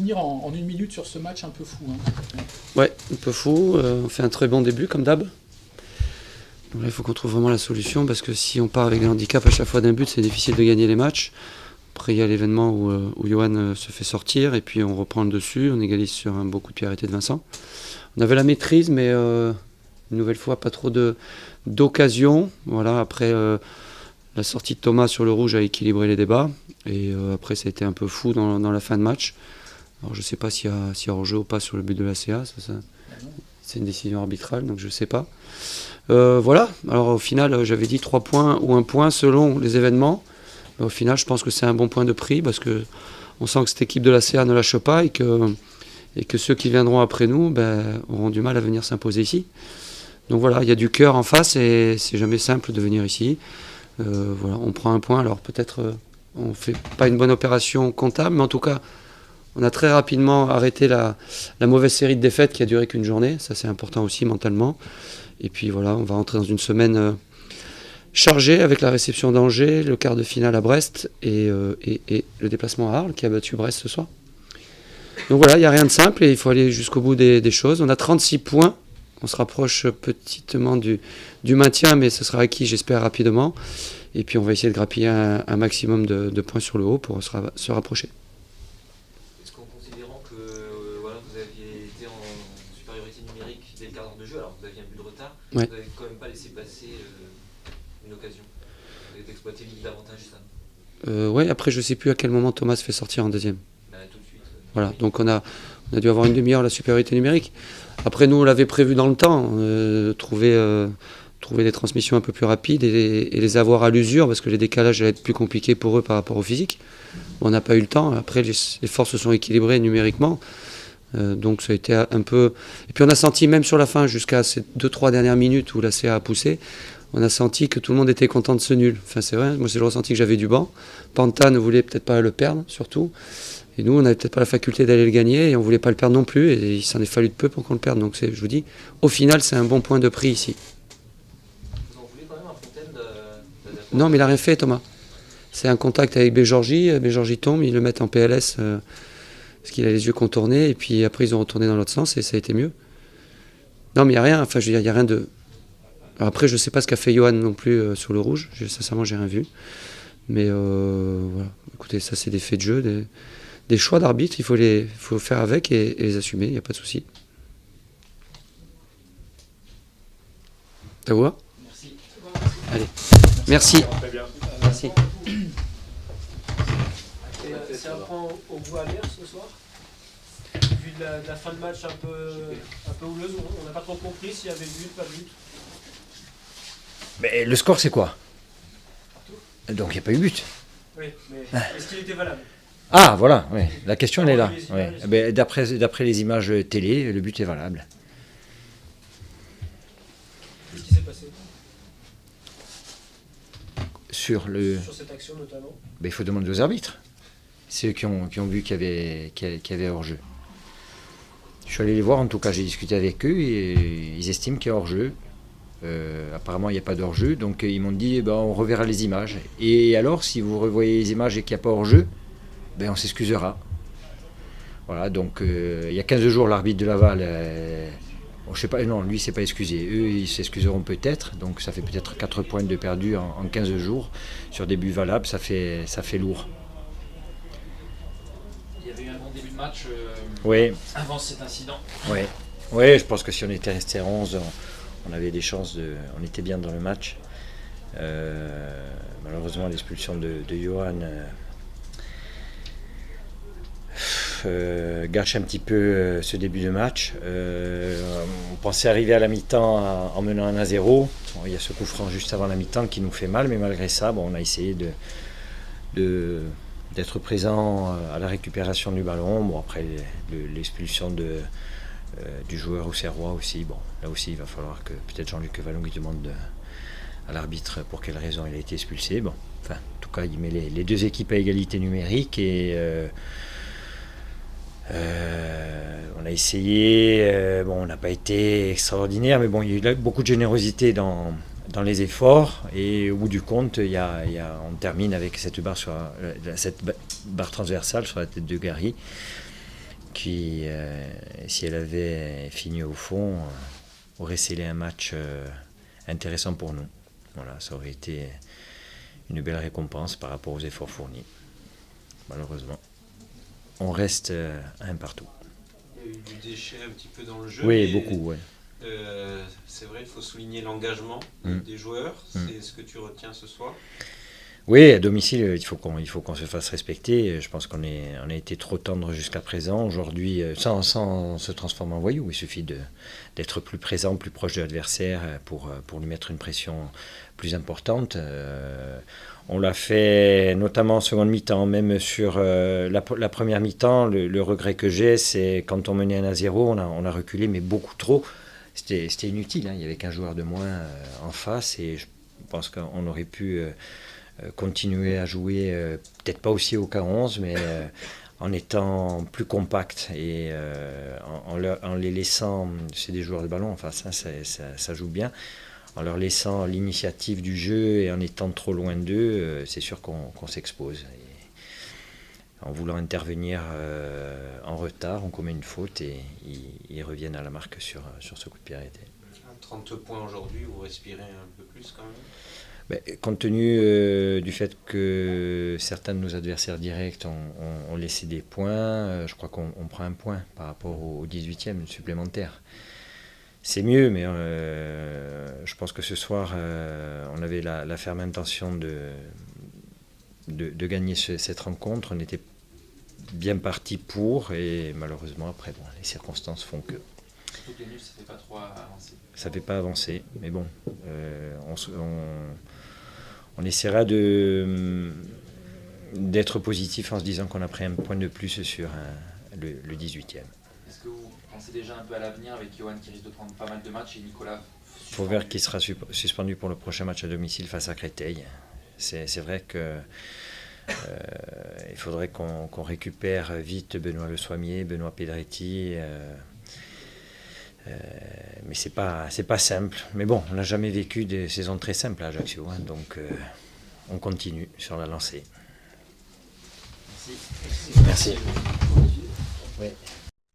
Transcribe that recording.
finir en une minute sur ce match un peu fou. Hein. Ouais, un peu fou. On fait un très bon début, comme d'hab. Donc là, il faut qu'on trouve vraiment la solution, parce que si on part avec des handicaps à chaque fois d'un but, c'est difficile de gagner les matchs. Après, il y a l'événement où Johan se fait sortir, et puis on reprend le dessus, on égalise sur un beau coup de pied arrêté de Vincent. On avait la maîtrise, mais une nouvelle fois, pas trop d'occasion. Voilà, après, la sortie de Thomas sur le rouge a équilibré les débats, et après, ça a été un peu fou dans la fin de match. Alors, je ne sais pas s'il y a hors-jeu ou pas sur le but de la CA, c'est une décision arbitrale, donc je ne sais pas. Voilà, alors au final, j'avais dit 3 points ou 1 point selon les événements. Mais au final, je pense que c'est un bon point de prix, parce qu'on sent que cette équipe de la CA ne lâche pas, et que ceux qui viendront après nous auront du mal à venir s'imposer ici. Donc voilà, il y a du cœur en face, et c'est jamais simple de venir ici. Voilà, on prend 1 point, alors peut-être on ne fait pas une bonne opération comptable, mais en tout cas, on a très rapidement arrêté la mauvaise série de défaites qui a duré qu'une journée. Ça, c'est important aussi mentalement. Et puis voilà, on va entrer dans une semaine chargée avec la réception d'Angers, le quart de finale à Brest et le déplacement à Arles qui a battu Brest ce soir. Donc voilà, il n'y a rien de simple et il faut aller jusqu'au bout des choses. On a 36 points. On se rapproche petitement du maintien, mais ce sera acquis, j'espère, rapidement. Et puis on va essayer de grappiller un maximum de points sur le haut pour se rapprocher. Vous aviez un but de retard, ouais. Vous n'avez quand même pas laissé passer une occasion. Vous avez exploité davantage ça. Ouais, après je ne sais plus à quel moment Thomas se fait sortir en deuxième. Tout de suite. Voilà, donc on a dû avoir une demi-heure la supériorité numérique. Après nous on l'avait prévu dans le temps, trouver des transmissions un peu plus rapides et les avoir à l'usure, parce que les décalages allaient être plus compliqués pour eux par rapport au physique. On n'a pas eu le temps, après les forces se sont équilibrées numériquement. Donc ça a été un peu... Et puis on a senti, même sur la fin, jusqu'à ces 2-3 dernières minutes où la CA a poussé, on a senti que tout le monde était content de ce nul. Enfin c'est vrai, moi c'est le ressenti que j'avais du banc. Panta ne voulait peut-être pas le perdre, surtout. Et nous, on n'avait peut-être pas la faculté d'aller le gagner, et on ne voulait pas le perdre non plus, et il s'en est fallu de peu pour qu'on le perde. Donc je vous dis, au final, c'est un bon point de prix ici. Vous en voulez quand même à Fontaine Non, mais il n'a rien fait, Thomas. C'est un contact avec Bégeorgie tombe, ils le mettent en PLS... parce qu'il a les yeux contournés, et puis après ils ont retourné dans l'autre sens et ça a été mieux. Non mais il n'y a rien, enfin je veux dire, il n'y a rien de... Alors, après je ne sais pas ce qu'a fait Johan non plus sur le rouge, sincèrement j'ai rien vu. Mais voilà, écoutez, ça c'est des faits de jeu, des choix d'arbitre, il faut faire avec et les assumer, il n'y a pas de souci. Ça vous va ? Merci. Allez, merci. Merci. C'est un point au bout amer ce soir. Vu de la fin de match un peu houleuse, on n'a pas trop compris s'il y avait but, pas but. Mais le score c'est quoi ? Donc il n'y a pas eu but. Oui, mais est-ce qu'il était valable ? Ah voilà, ouais. La question elle est là. Ouais. D'après les images télé, le but est valable. Qu'est-ce qui s'est passé sur cette action notamment ? Il faut demander aux arbitres. C'est eux qui ont vu qu'il y avait hors-jeu. Je suis allé les voir, en tout cas j'ai discuté avec eux et ils estiment qu'il y a hors-jeu. Apparemment il n'y a pas d'hors-jeu, donc ils m'ont dit on reverra les images. Et alors si vous revoyez les images et qu'il n'y a pas hors-jeu, on s'excusera. Voilà, donc il y a 15 jours l'arbitre de Laval, je sais pas, non lui il s'est pas excusé. Eux ils s'excuseront peut-être, donc ça fait peut-être 4 points de perdus en 15 jours. Sur des buts valables, ça fait lourd. Il y avait eu un bon début de match avant cet incident. Oui, je pense que si on était resté à 11, on avait des chances on était bien dans le match. Malheureusement, l'expulsion de Johan gâche un petit peu ce début de match. On pensait arriver à la mi-temps en menant 1-0. Bon, il y a ce coup franc juste avant la mi-temps qui nous fait mal, mais malgré ça, on a essayé d'être présent à la récupération du ballon. Bon, après l'expulsion du joueur auxerrois aussi. Bon, là aussi, il va falloir que peut-être Jean-Luc Vallon lui demande à l'arbitre pour quelle raison il a été expulsé. Bon, enfin, en tout cas, il met les deux équipes à égalité numérique et on a essayé. On n'a pas été extraordinaire, mais il y a eu beaucoup de générosité dans les efforts et au bout du compte, on termine avec cette barre transversale sur la tête de Gary. qui, si elle avait fini au fond, aurait scellé un match intéressant pour nous. Voilà, ça aurait été une belle récompense par rapport aux efforts fournis. Malheureusement, on reste à un partout. Il y a eu du déchet un petit peu dans le jeu. Oui, mais, beaucoup, ouais. C'est vrai, il faut souligner l'engagement des joueurs. C'est ce que tu retiens ce soir. Oui, à domicile, il faut qu'on se fasse respecter. Je pense qu'on a été trop tendre jusqu'à présent. Aujourd'hui, sans se transformer en voyou, il suffit d'être plus présent, plus proche de l'adversaire pour lui mettre une pression plus importante. On l'a fait notamment en seconde mi-temps, même sur la première mi-temps. Le regret que j'ai, c'est quand on menait 1-0, on a reculé, mais beaucoup trop. C'était inutile, hein. Il n'y avait qu'un joueur de moins en face et je pense qu'on aurait pu continuer à jouer, peut-être pas aussi au K11, mais en étant plus compact et en les laissant, c'est des joueurs de ballon en face, hein, ça joue bien, en leur laissant l'initiative du jeu et en étant trop loin d'eux, c'est sûr qu'on s'expose. Et en voulant intervenir en retard, on commet une faute et ils reviennent à la marque sur ce coup de pied arrêté. 30 points aujourd'hui, vous respirez un peu plus quand même? Compte tenu du fait que certains de nos adversaires directs ont laissé des points, je crois qu'on prend un point par rapport au 18e supplémentaire. C'est mieux, mais je pense que ce soir, on avait la ferme intention de gagner cette rencontre. On était bien parti pour, et malheureusement, après, les circonstances font que... Surtout que les nuls, ça ne fait pas trop avancer. Ça ne fait pas avancer, mais bon, on essaiera d'être positif en se disant qu'on a pris un point de plus sur le 18e. Est-ce que vous pensez déjà un peu à l'avenir avec Johan qui risque de prendre pas mal de matchs et Nicolas Fauvert qui sera suspendu pour le prochain match à domicile face à Créteil. C'est vrai que il faudrait qu'on récupère vite Benoît Le Soimier, Benoît Pedretti. Mais c'est pas simple. Mais bon, on n'a jamais vécu des saisons très simples à Ajaccio, hein, donc on continue sur la lancée. Merci. Merci. Oui.